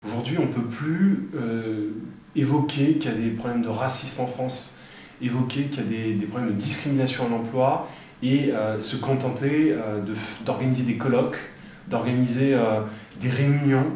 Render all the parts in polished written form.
Aujourd'hui, on ne peut plus évoquer qu'il y a des problèmes de racisme en France, évoquer qu'il y a des problèmes de discrimination à l'emploi et se contenter d'organiser des colloques, d'organiser des réunions,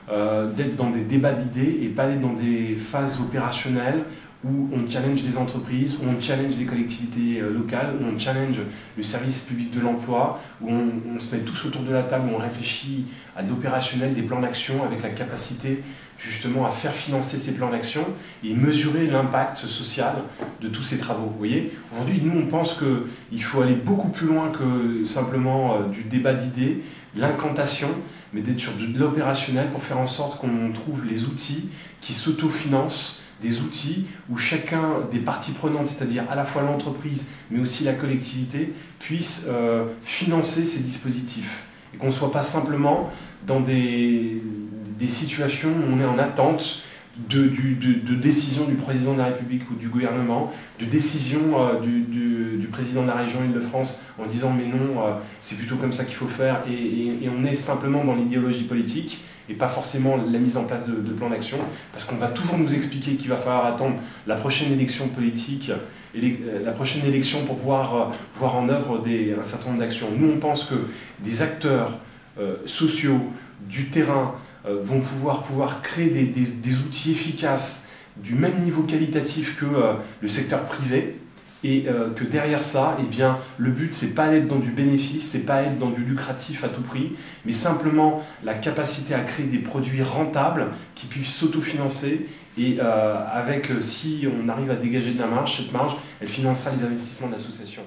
d'être dans des débats d'idées et pas être dans des phases opérationnelles où on challenge les entreprises, où on challenge les collectivités locales, où on challenge le service public de l'emploi, où on se met tous autour de la table, où on réfléchit à de l'opérationnel, des plans d'action avec la capacité justement à faire financer ces plans d'action et mesurer l'impact social de tous ces travaux. Vous voyez, aujourd'hui, nous, on pense qu'il faut aller beaucoup plus loin que simplement du débat d'idées, de l'incantation, mais d'être sur de l'opérationnel pour faire en sorte qu'on trouve les outils qui s'autofinancent, des outils où chacun des parties prenantes, c'est-à-dire à la fois l'entreprise, mais aussi la collectivité, puisse financer ces dispositifs. Et qu'on ne soit pas simplement dans des situations où on est en attente de décision du président de la République ou du gouvernement, de décision du président de la région Île-de-France en disant mais non, c'est plutôt comme ça qu'il faut faire, et on est simplement dans l'idéologie politique et pas forcément la mise en place de plans d'action, parce qu'on va toujours nous expliquer qu'il va falloir attendre la prochaine élection politique, la prochaine élection pour pouvoir voir en œuvre un certain nombre d'actions. Nous, on pense que des acteurs sociaux du terrain vont pouvoir créer des outils efficaces du même niveau qualitatif que le secteur privé, et que derrière ça, eh bien, le but, c'est pas d'être dans du bénéfice, c'est pas être dans du lucratif à tout prix, mais simplement la capacité à créer des produits rentables qui puissent s'autofinancer, et si on arrive à dégager de la marge, cette marge, elle financera les investissements de l'association.